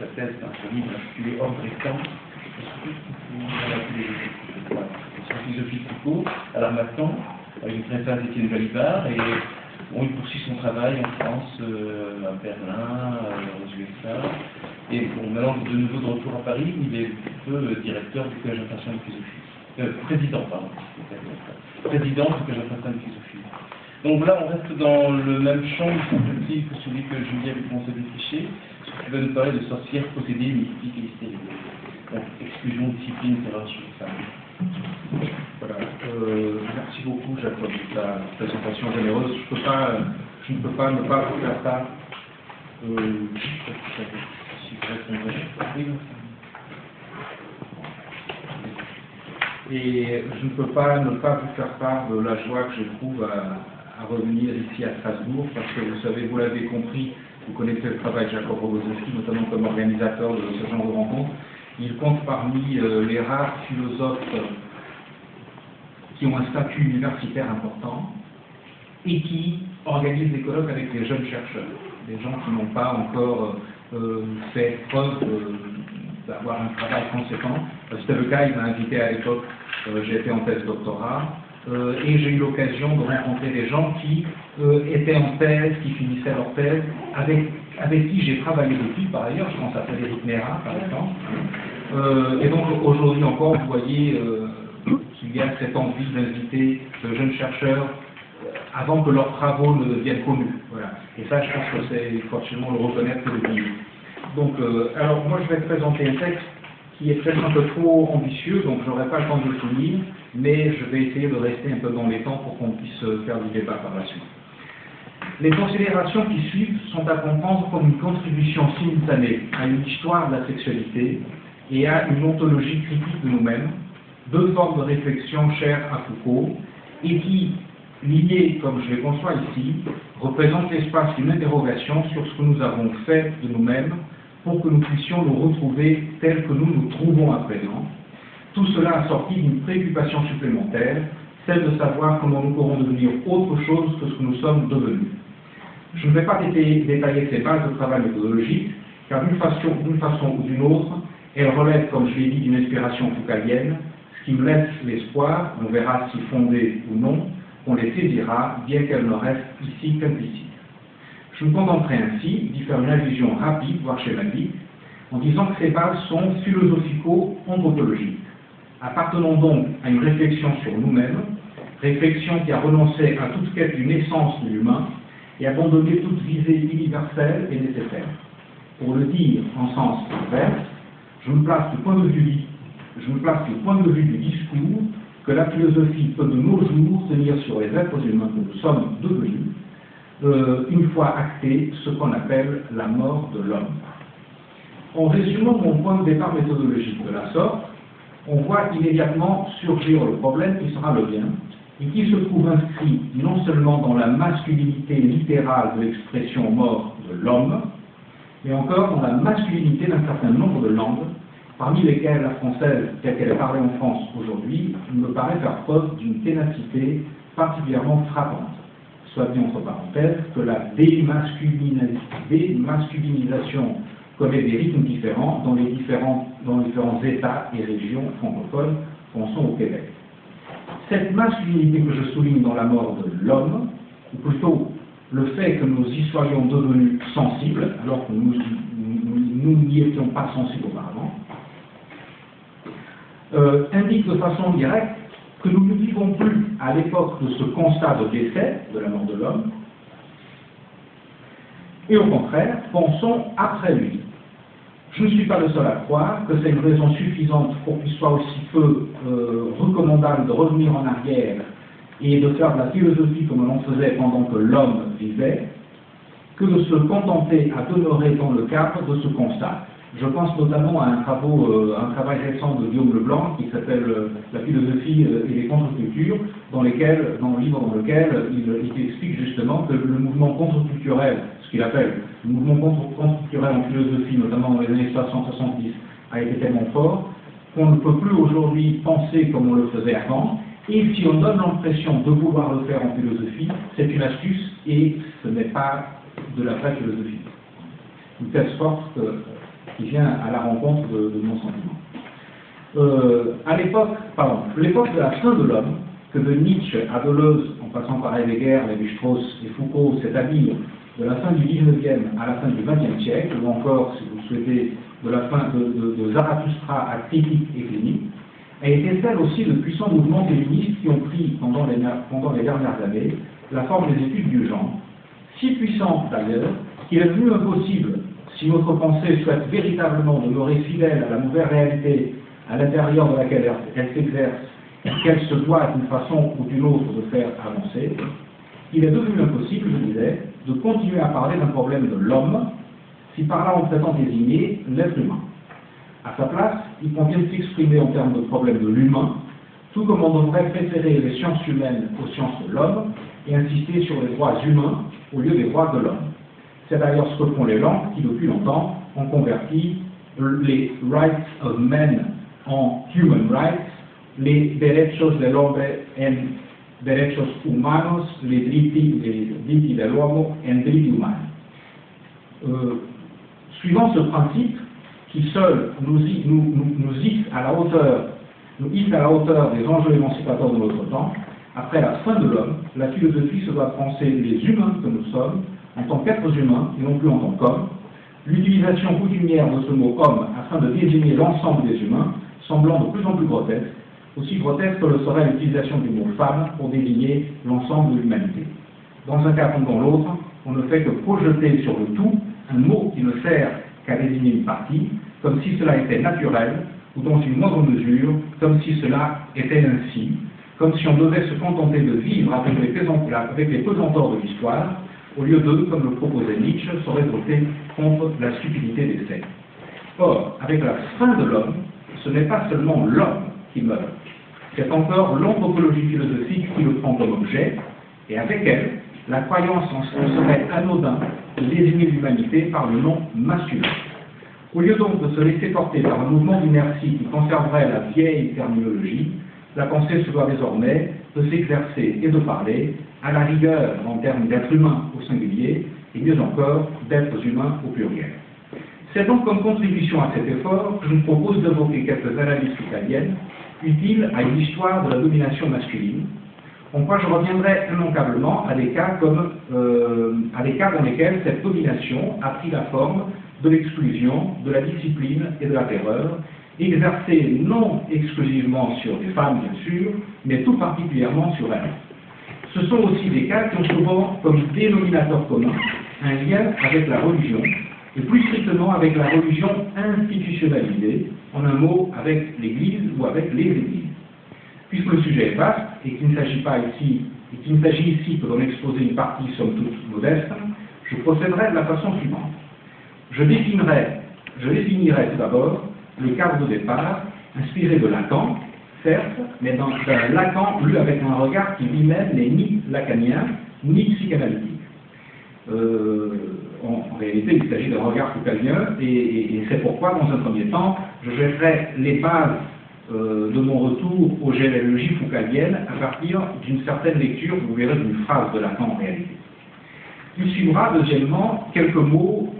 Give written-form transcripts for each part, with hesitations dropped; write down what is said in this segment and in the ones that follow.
sa thèse dans un livre intitulé Ordre et temps, sur la philosophie de Foucault. Alors maintenant, avec une préface d'Étienne Balibar, et bon, il poursuit son travail en France, à Berlin, aux USA. Et bon, maintenant, de nouveau de retour à Paris, il est directeur du Collège international de philosophie. Président, pardon. Président du Collège international de philosophie. Donc là, on reste dans le même champ, semble-t-il, que celui que Julie avait commencé à défricher, ce qui va nous parler de sorcières possédées, mystiques et hystériques. Donc, exclusion, discipline, terreur sur les femmes. Voilà. Merci beaucoup, Jacob, de ta présentation généreuse. Je ne peux pas ne pas vous faire part. Et je ne peux pas ne pas vous faire part de la joie que j'éprouve à revenir ici à Strasbourg, parce que vous savez, vous l'avez compris, vous connaissez le travail de Jacob Rogozinski, notamment comme organisateur de ce genre de rencontre. Il compte parmi les rares philosophes qui ont un statut universitaire important et qui organisent des colloques avec des jeunes chercheurs, des gens qui n'ont pas encore fait preuve d'avoir un travail conséquent. C'était le cas, il m'a invité à l'époque, j'étais en thèse doctorat, et j'ai eu l'occasion de rencontrer des gens qui étaient en thèse, qui finissaient leur thèse, avec qui j'ai travaillé depuis, par ailleurs, je pense à Frédéric Néra, par exemple. Et donc aujourd'hui encore, vous voyez qu'il y a cette envie d'inviter de jeunes chercheurs avant que leurs travaux ne deviennent connus. Voilà. Et ça, je pense que c'est, il faut absolument le reconnaître et le dire. Donc, alors moi, je vais présenter un texte qui est peut-être un peu trop ambitieux, donc je n'aurai pas le temps de le finir, mais je vais essayer de rester un peu dans les temps pour qu'on puisse faire du débat par la suite. Les considérations qui suivent sont à comprendre comme une contribution simultanée à une histoire de la sexualité et à une ontologie critique de nous-mêmes, deux formes de réflexion chères à Foucault, et qui, liées comme je les conçois ici, représentent l'espace d'une interrogation sur ce que nous avons fait de nous-mêmes pour que nous puissions nous retrouver tels que nous nous trouvons à présent. Tout cela assorti d'une préoccupation supplémentaire, celle de savoir comment nous pourrons devenir autre chose que ce que nous sommes devenus. Je ne vais pas détailler ces bases de travail méthodologique, car d'une façon ou d'une autre, elles relèvent, comme je l'ai dit, d'une inspiration foucalienne, ce qui me laisse l'espoir, on verra si fondé ou non, qu'on les saisira, bien qu'elles ne restent ici qu'implicites. Je me contenterai ainsi d'y faire une allusion rapide, voire schématique, en disant que ces bases sont philosophico-anthropologiques, appartenant donc à une réflexion sur nous-mêmes, réflexion qui a renoncé à toute quête d'une essence de l'humain et abandonné toute visée universelle et nécessaire. Pour le dire en sens inverse, je me place du point de vue du discours que la philosophie peut de nos jours tenir sur les êtres humains que nous sommes devenus, une fois acté ce qu'on appelle la mort de l'homme. En résumant mon point de départ méthodologique de la sorte, on voit immédiatement surgir le problème qui sera le mien, et qui se trouve inscrit non seulement dans la masculinité littérale de l'expression mort de l'homme, mais encore dans la masculinité d'un certain nombre de langues, parmi lesquelles la française, telle qu'elle est parlée en France aujourd'hui, me paraît faire preuve d'une ténacité particulièrement frappante. Soit dit entre parenthèses que la démasculinisation connaît des rythmes différents dans les différents États et régions francophones, pensons au Québec. Cette masculinité que je souligne dans la mort de l'homme, ou plutôt le fait que nous y soyons devenus sensibles, alors que nous n'y étions pas sensibles auparavant, indique de façon directe que nous ne vivons plus à l'époque de ce constat de décès de la mort de l'homme, et au contraire, pensons après lui. Je ne suis pas le seul à croire que c'est une raison suffisante pour qu'il soit aussi peu recommandable de revenir en arrière et de faire de la philosophie comme on en faisait pendant que l'homme vivait, que de se contenter à demeurer dans le cadre de ce constat. Je pense notamment à un travail récent de Guillaume Leblanc qui s'appelle La philosophie et les contre-cultures, dans le livre dans lequel il explique justement que le mouvement contre-culturel, ce qu'il appelle le mouvement contre-culturel en philosophie, notamment dans les années 60-70, a été tellement fort qu'on ne peut plus aujourd'hui penser comme on le faisait avant, et si on donne l'impression de vouloir le faire en philosophie, c'est une astuce et ce n'est pas de la vraie philosophie. Une telle sorte que qui vient à la rencontre de mon sentiment. L'époque de la fin de l'homme, que de Nietzsche à Deleuze, en passant par Heidegger, Lévi-Strauss et Foucault, c'est-à-dire de la fin du 19e à la fin du 20e siècle, ou encore, si vous le souhaitez, de la fin de Zarathustra à Critique et Clinique, a été celle aussi de puissants mouvements féministes qui ont pris, pendant les dernières années, la forme des études du genre, si puissantes d'ailleurs, qu'il est devenu impossible, si notre pensée souhaite véritablement demeurer fidèle à la nouvelle réalité à l'intérieur de laquelle elle s'exerce, qu'elle se doit d'une façon ou d'une autre de faire avancer, il est devenu impossible, je disais, de continuer à parler d'un problème de l'homme, si par là on prétend désigner l'être humain. À sa place, il convient de s'exprimer en termes de problème de l'humain, tout comme on devrait préférer les sciences humaines aux sciences de l'homme et insister sur les droits humains au lieu des droits de l'homme. C'est d'ailleurs ce que font les langues qui, depuis longtemps, ont converti les rights of men en human rights, les derechos del hombre en derechos humanos, les diritti dell'uomo en diritti umani. Suivant ce principe, qui seul nous hisse à la hauteur des enjeux émancipateurs de notre temps, après la fin de l'homme, la philosophie se doit de penser les humains que nous sommes en tant qu'êtres humains et non plus en tant qu'hommes. L'utilisation coutumière de ce mot homme afin de désigner l'ensemble des humains semblant de plus en plus grotesque, aussi grotesque que le serait l'utilisation du mot femme pour désigner l'ensemble de l'humanité. Dans un cas comme dans l'autre, on ne fait que projeter sur le tout un mot qui ne sert qu'à désigner une partie, comme si cela était naturel, ou dans une moindre mesure, comme si cela était ainsi, comme si on devait se contenter de vivre avec les pesanteurs de l'histoire, au lieu de, comme le proposait Nietzsche, se révolter contre la stupidité des faits. Or, avec la fin de l'homme, ce n'est pas seulement l'homme qui meurt, c'est encore l'anthropologie philosophique qui le prend comme objet, et avec elle, la croyance en ce qu'il serait anodin de désigner l'humanité par le nom masculin. Au lieu donc de se laisser porter par un mouvement d'inertie qui conserverait la vieille terminologie, la pensée se doit désormais de s'exercer et de parler, à la rigueur en termes d'être humain au singulier, et mieux encore d'êtres humains au pluriel. C'est donc comme contribution à cet effort que je me propose d'évoquer quelques analyses italiennes utiles à une histoire de la domination masculine, en quoi je reviendrai immanquablement à des cas dans lesquels cette domination a pris la forme de l'exclusion, de la discipline et de la terreur, exercée non exclusivement sur les femmes, bien sûr, mais tout particulièrement sur elles. Ce sont aussi des cas qui ont souvent comme dénominateur commun un lien avec la religion, et plus strictement avec la religion institutionnalisée, en un mot avec l'Église ou avec les Églises. Puisque le sujet est vaste et qu'il ne s'agit ici que d'en exposer une partie somme toute modeste, je procéderai de la façon suivante. Je définirai tout d'abord le cadre de départ, inspiré de Lacan, certes, mais d'un Lacan lu avec un regard qui lui-même n'est ni lacanien, ni psychanalytique. En réalité, il s'agit d'un regard foucaldien, et c'est pourquoi, dans un premier temps, je jetterai les bases de mon retour aux généalogies foucaldiennes à partir d'une certaine lecture, vous verrez, d'une phrase de Lacan en réalité. Il suivra, deuxièmement, quelques mots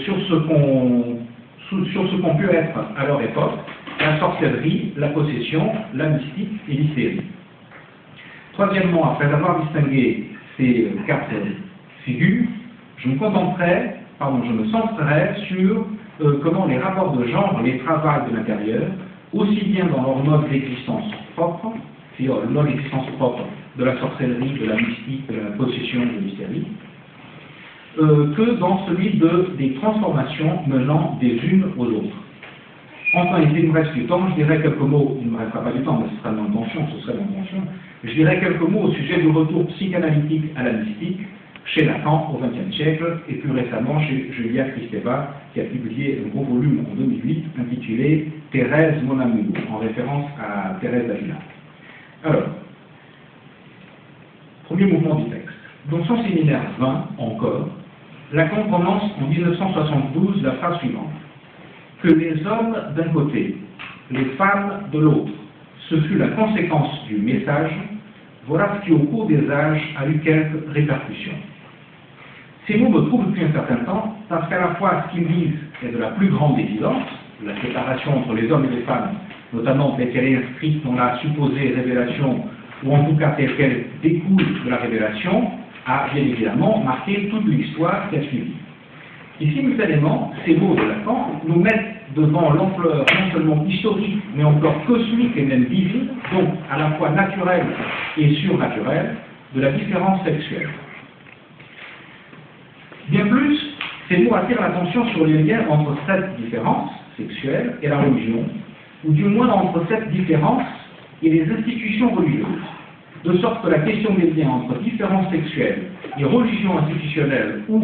sur ce qu'ont pu être à leur époque la sorcellerie, la possession, la mystique et l'hystérie. Troisièmement, après avoir distingué ces quatre figures, je me centrerai sur comment les rapports de genre les travaillent de l'intérieur, aussi bien dans leur mode d'existence propre, c'est-à-dire le mode d'existence propre de la sorcellerie, de la mystique, de la possession, de l'hystérie, que dans celui des transformations menant des unes aux autres. Enfin, il me reste du temps, je dirais quelques mots, il ne me restera pas du temps, mais ce serait l'intention, je dirais quelques mots au sujet du retour psychanalytique à la mystique, chez Lacan au XXe siècle, et plus récemment chez Julia Kristeva, qui a publié un gros volume en 2008 intitulé « Thérèse mon amour », en référence à Thérèse d'Avila. Alors, premier mouvement du texte. Dans son séminaire 20, encore, Lacan prononce en 1972 la phrase suivante: « Que les hommes d'un côté, les femmes de l'autre, ce fut la conséquence du message, voilà ce qui au cours des âges a eu quelques répercussions. » Ces mots me trouvent depuis un certain temps, parce qu'à la fois ce qu'ils disent est de la plus grande évidence. La séparation entre les hommes et les femmes, notamment telle qu'elle est inscrite dans la supposée révélation, ou en tout cas telle qu'elle découle de la révélation, a bien évidemment marqué toute l'histoire qui a suivi. Et simultanément, ces mots de Lacan nous mettent devant l'ampleur non seulement historique, mais encore cosmique et même divine, donc à la fois naturelle et surnaturelle, de la différence sexuelle. Bien plus, ces mots attirent l'attention sur les liens entre cette différence sexuelle et la religion, ou du moins entre cette différence et les institutions religieuses, de sorte que la question des liens entre différence sexuelle et religion institutionnelle ou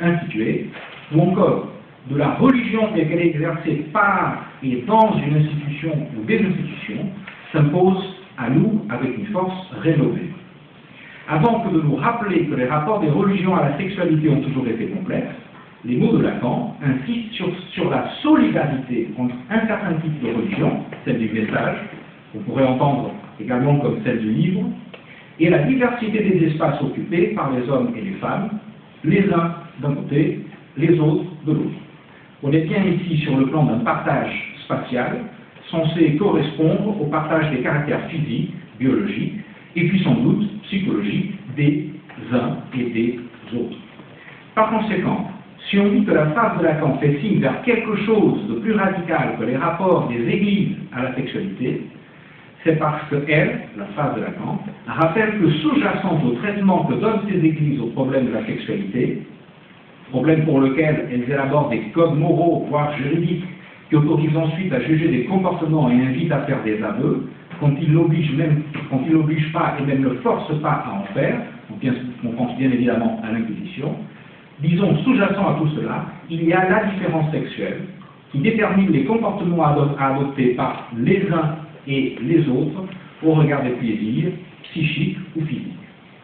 instituée, ou encore de la religion telle qu'elle est exercée par et dans une institution ou des institutions, s'impose à nous avec une force rénovée. Avant que de nous rappeler que les rapports des religions à la sexualité ont toujours été complexes, les mots de Lacan insistent sur la solidarité entre un certain type de religion, celle du message, qu'on pourrait entendre également comme celle du livre, et la diversité des espaces occupés par les hommes et les femmes, les uns d'un côté, les autres de l'autre. On est bien ici sur le plan d'un partage spatial, censé correspondre au partage des caractères physiques, biologiques, et puis sans doute psychologiques des uns et des autres. Par conséquent, si on dit que la phrase de Lacan fait signe vers quelque chose de plus radical que les rapports des églises à la sexualité, c'est parce qu'elle, la phrase de Lacan, rappelle que sous-jacente au traitement que donnent ces églises au problème de la sexualité, problème pour lequel elles élaborent des codes moraux, voire juridiques, qui autorisent ensuite à juger des comportements et invitent à faire des aveux, quand ils n'obligent pas et même ne forcent pas à en faire, on pense bien évidemment à l'Inquisition. Disons, sous-jacent à tout cela, il y a la différence sexuelle qui détermine les comportements à adopter par les uns et les autres au regard des plaisirs psychiques ou physiques.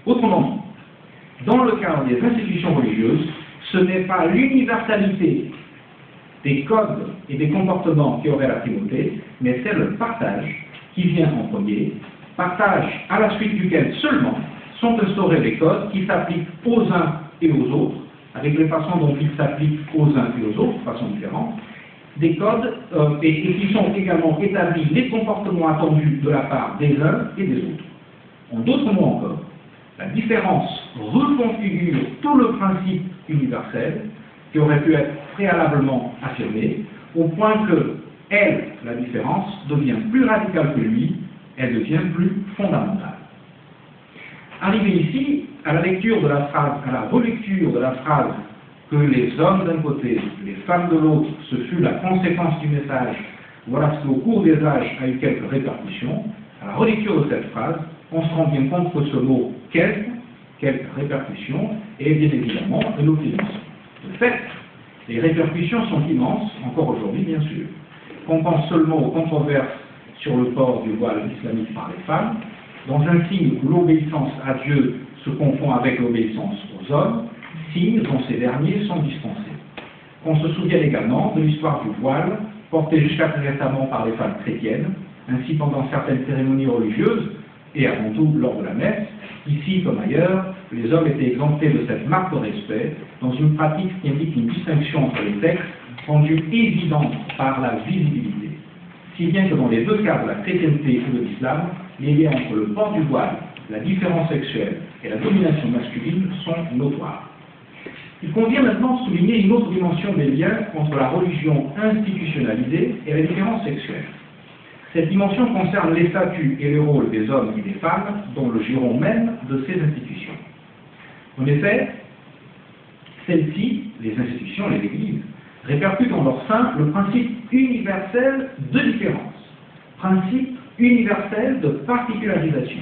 Autrement dit, dans le cadre des institutions religieuses, ce n'est pas l'universalité des codes et des comportements qui aurait la primauté, mais c'est le partage qui vient en premier, partage à la suite duquel seulement sont instaurés des codes qui s'appliquent aux uns et aux autres, avec les façons dont ils s'appliquent aux uns et aux autres, de façon différente, des codes et qui sont également établis les comportements attendus de la part des uns et des autres. En d'autres mots encore, la différence reconfigure tout le principe universel qui aurait pu être préalablement affirmé, au point que elle, la différence, devient plus radicale que lui, elle devient plus fondamentale. Arrivé ici, à la lecture de la phrase, à la relecture de la phrase que les hommes d'un côté, les femmes de l'autre, ce fut la conséquence du message, voilà ce qui au cours des âges a eu quelques répercussions, à la relecture de cette phrase, on se rend bien compte que ce mot quelques répercussions, est bien évidemment un euphémisme. De fait, les répercussions sont immenses, encore aujourd'hui bien sûr. Qu'on pense seulement aux controverses sur le port du voile islamique par les femmes, dans un signe où l'obéissance à Dieu se confond avec l'obéissance aux hommes, signes dont ces derniers sont dispensés. On se souvient également de l'histoire du voile, porté jusqu'à très récemment par les femmes chrétiennes, ainsi pendant certaines cérémonies religieuses, et avant tout lors de la messe. Ici comme ailleurs, les hommes étaient exemptés de cette marque de respect, dans une pratique qui indique une distinction entre les textes, rendue évidente par la visibilité. Si bien que dans les deux cas de la chrétienté et de l'islam, les liens entre le port du voile, la différence sexuelle et la domination masculine sont notoires. Il convient maintenant de souligner une autre dimension des liens entre la religion institutionnalisée et la différence sexuelle. Cette dimension concerne les statuts et les rôles des hommes et des femmes dans le giron même de ces institutions. En effet, celles-ci, les institutions, les églises, répercutent en leur sein le principe universel de différence, principe universel de particularisation,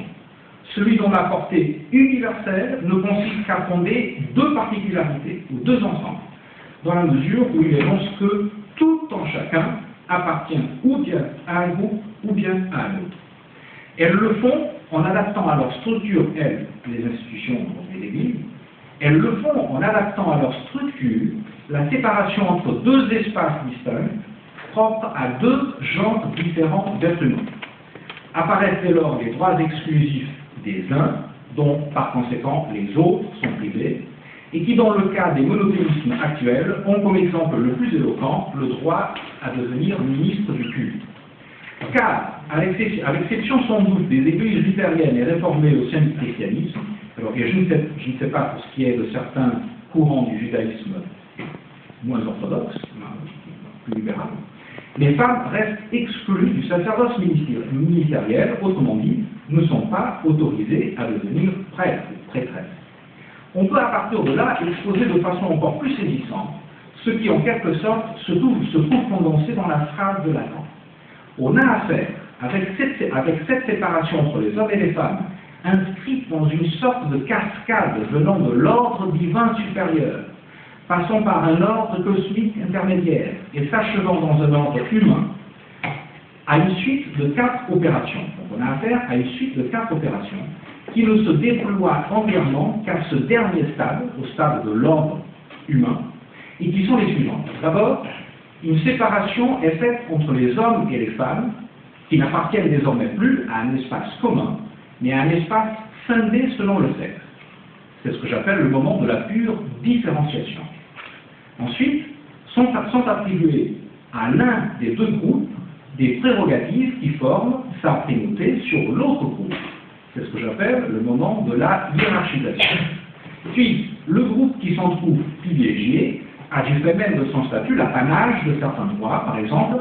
celui dont la portée universelle ne consiste qu'à fonder deux particularités, ou deux ensembles, dans la mesure où il énonce que tout en chacun appartient ou bien à un groupe ou bien à un autre. Elles le font en adaptant à leur structure, elles, les institutions et l'Église, elles le font en adaptant à leur structure la séparation entre deux espaces distincts, propres à deux genres différents d'êtres humains. Apparaissent dès lors les droits exclusifs des uns, dont par conséquent les autres sont privés, et qui, dans le cas des monothéismes actuels, ont comme exemple le plus éloquent le droit à devenir ministre du culte. Car, à l'exception sans doute des églises luthériennes et réformées au sein du christianisme, alors et je ne sais pas pour ce qui est de certains courants du judaïsme moins orthodoxes, plus libéral, les femmes restent exclues du sacerdoce ministériel, autrement dit, ne sont pas autorisées à devenir prêtres ou prêtresses. On peut à partir de là exposer de façon encore plus saisissante ce qui en quelque sorte se trouve condensé dans la phrase de Lacan. On a affaire, avec cette séparation entre les hommes et les femmes, inscrite dans une sorte de cascade venant de l'ordre divin supérieur, passant par un ordre cosmique intermédiaire et s'achevant dans un ordre humain, à une suite de 4 opérations. Donc on a affaire à une suite de 4 opérations qui ne se déploient entièrement qu'à ce dernier stade, au stade de l'ordre humain, et qui sont les suivantes. D'abord, une séparation est faite entre les hommes et les femmes, qui n'appartiennent désormais plus à un espace commun, mais à un espace scindé selon le sexe. C'est ce que j'appelle le moment de la pure différenciation. Ensuite, sont attribuées à l'un des deux groupes des prérogatives qui forment sa primauté sur l'autre groupe. C'est ce que j'appelle le moment de la hiérarchisation. Puis, le groupe qui s'en trouve privilégié a du fait même de son statut l'apanage de certains droits, par exemple,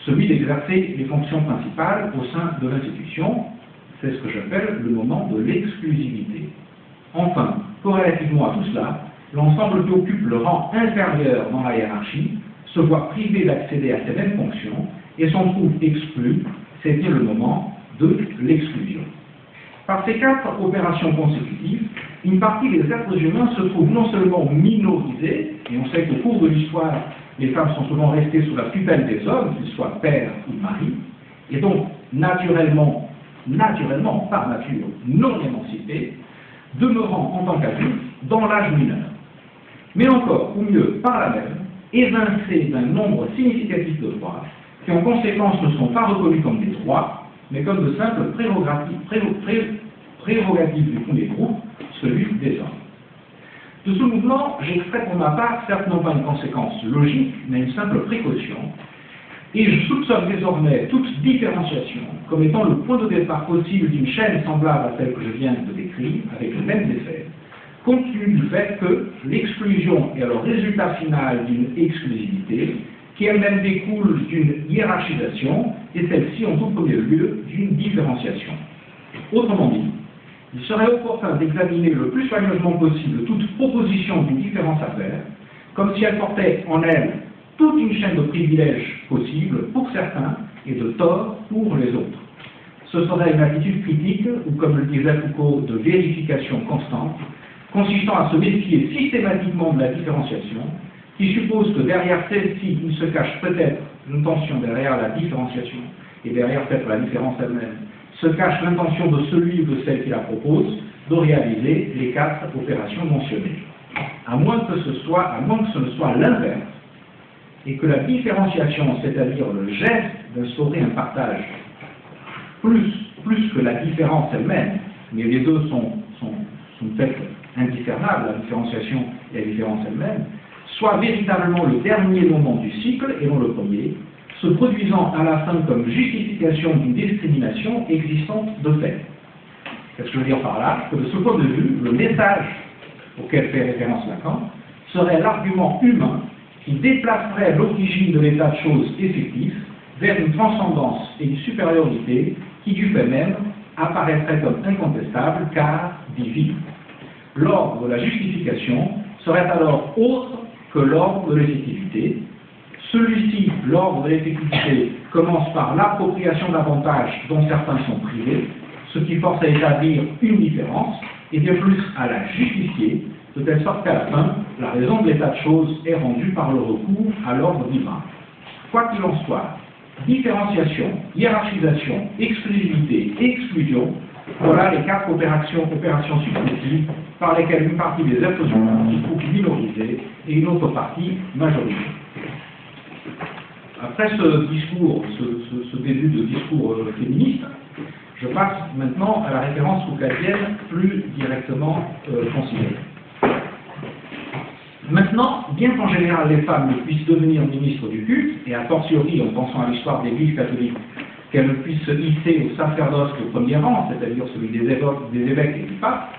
celui d'exercer les fonctions principales au sein de l'institution. C'est ce que j'appelle le moment de l'exclusivité. Enfin, corrélativement à tout cela, l'ensemble qui occupe le rang inférieur dans la hiérarchie se voit privé d'accéder à ces mêmes fonctions et s'en trouve exclu, c'est-à-dire le moment de l'exclusion. Par ces 4 opérations consécutives, une partie des êtres humains se trouve non seulement minorisée, et on sait qu'au cours de l'histoire, les femmes sont souvent restées sous la tutelle des hommes, qu'ils soient pères ou maris, et donc naturellement, par nature, non émancipées, demeurant en tant qu'adultes dans l'âge mineur. Mais encore, ou mieux, par là même, évincées d'un nombre significatif de droits, qui en conséquence ne sont pas reconnus comme des droits, mais comme de simples prérogatives du fond des groupes, celui des hommes. De ce mouvement, j'extrais pour ma part, certes non pas une conséquence logique, mais une simple précaution, et je soupçonne désormais toute différenciation comme étant le point de départ possible d'une chaîne semblable à celle que je viens de décrire, avec les mêmes effets, compte tenu du fait que l'exclusion est le résultat final d'une exclusivité, qui elle-même découle d'une hiérarchisation, et celle-ci, en tout premier lieu, d'une différenciation. Autrement dit, il serait opportun d'examiner le plus soigneusement possible toute proposition d'une différence à faire, comme si elle portait en elle toute une chaîne de privilèges possibles pour certains et de torts pour les autres. Ce serait une attitude critique, ou comme le disait Foucault, de vérification constante, consistant à se méfier systématiquement de la différenciation, qui suppose que derrière celle-ci, il se cache peut-être l'intention derrière la différenciation, et derrière peut-être la différence elle-même, se cache l'intention de celui ou de celle qui la propose de réaliser les 4 opérations mentionnées. À moins que ce ne soit l'inverse, et que la différenciation, c'est-à-dire le geste d'instaurer un partage, plus que la différence elle-même, mais les deux sont peut-être indiscernables, la différenciation et la différence elle-même, soit véritablement le dernier moment du cycle et non le premier, se produisant à la fin comme justification d'une discrimination existante de fait. Qu'est-ce que je veux dire par là? Que de ce point de vue, le message auquel fait référence Lacan serait l'argument humain qui déplacerait l'origine de l'état de choses effectif vers une transcendance et une supériorité qui, du fait même, apparaîtrait comme incontestable car divine. L'ordre de la justification serait alors autre que l'ordre de l'effectivité. Celui-ci, l'ordre de l'effectivité, commence par l'appropriation d'avantages dont certains sont privés, ce qui force à établir une différence, et de plus à la justifier, de telle sorte qu'à la fin, la raison de l'état de choses est rendue par le recours à l'ordre divin. Quoi qu'il en soit, différenciation, hiérarchisation, exclusivité et exclusion, voilà les 4 opérations successives par lesquelles une partie des êtres humains se trouve minorisée et une autre partie majorisée. Après ce discours, ce début de discours féministe, je passe maintenant à la référence foucaldienne plus directement considérée. Maintenant, bien qu'en général les femmes ne puissent devenir ministres du culte, et a fortiori en pensant à l'histoire de l'Église catholique, qu'elles ne puissent se hisser au sacerdoce au premier rang, c'est-à-dire celui des évêques et du pape,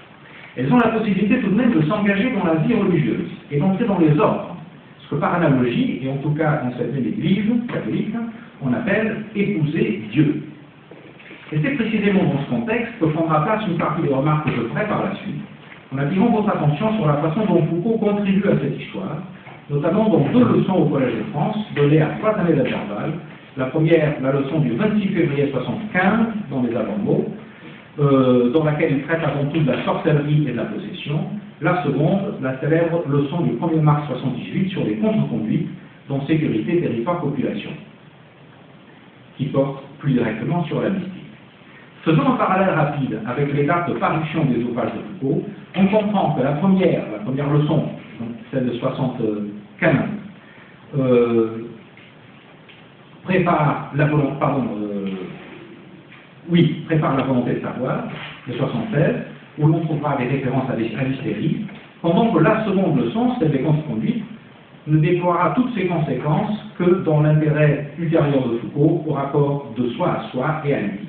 elles ont la possibilité tout de même de s'engager dans la vie religieuse et d'entrer dans les ordres, ce que par analogie, et en tout cas dans cette même Église catholique, on appelle épouser Dieu. Et c'est précisément dans ce contexte que prendra place une partie des remarques que je ferai par la suite, en attirant votre attention sur la façon dont Foucault contribue à cette histoire, notamment dans 2 leçons au Collège de France, données à 3 années d'intervalle. La première, la leçon du 26 février 1975, dans les avant-mots, dans laquelle il traite avant tout de la sorcellerie et de la possession. La seconde, la célèbre leçon du 1er mars 1978 sur les contre-conduites, dont sécurité, territoire, population, qui porte plus directement sur la mystique. Faisons un parallèle rapide avec les dates de parution des ouvrages de Foucault. On comprend que la première leçon, donc celle de 1975, prépare la volonté de savoir, de 1976, où l'on trouvera des références à l'hystérie, pendant que la seconde leçon, celle des contre-conduites, ne déploiera toutes ses conséquences que dans l'intérêt ultérieur de Foucault au rapport de soi à soi et à l'éthique.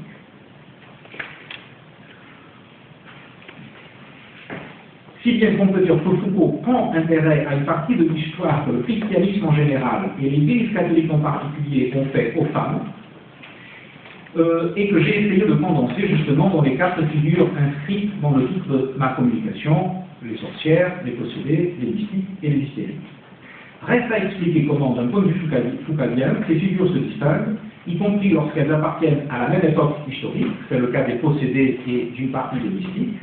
Si bien qu'on peut dire que Foucault prend intérêt à une partie de l'histoire que le christianisme en général et l'Église catholique en particulier ont fait aux femmes, et que j'ai essayé de condenser justement dans les 4 figures inscrites dans le titre de ma communication, les sorcières, les possédées, les mystiques et les hystériques. Reste à expliquer comment, d'un point de vue foucaldien, ces figures se distinguent, y compris lorsqu'elles appartiennent à la même époque historique, c'est le cas des possédés et d'une partie des mystiques,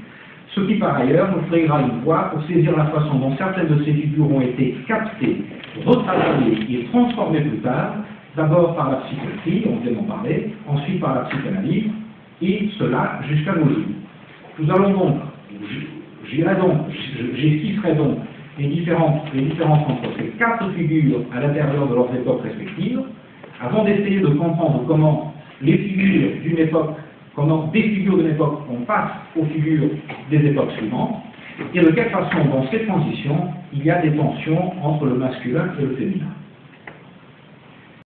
ce qui par ailleurs nous frayera une voie pour saisir la façon dont certaines de ces figures ont été captées, retravaillées et transformées plus tard, d'abord par la psychiatrie, on vient d'en parler, ensuite par la psychanalyse, et cela jusqu'à nos jours. Nous allons donc, j'esquisserai donc les différences entre ces 4 figures à l'intérieur de leurs époques respectives, avant d'essayer de comprendre comment les figures d'une époque, comment des figures d'une époque on passe aux figures des époques suivantes, et de quelle façon dans ces transitions il y a des tensions entre le masculin et le féminin.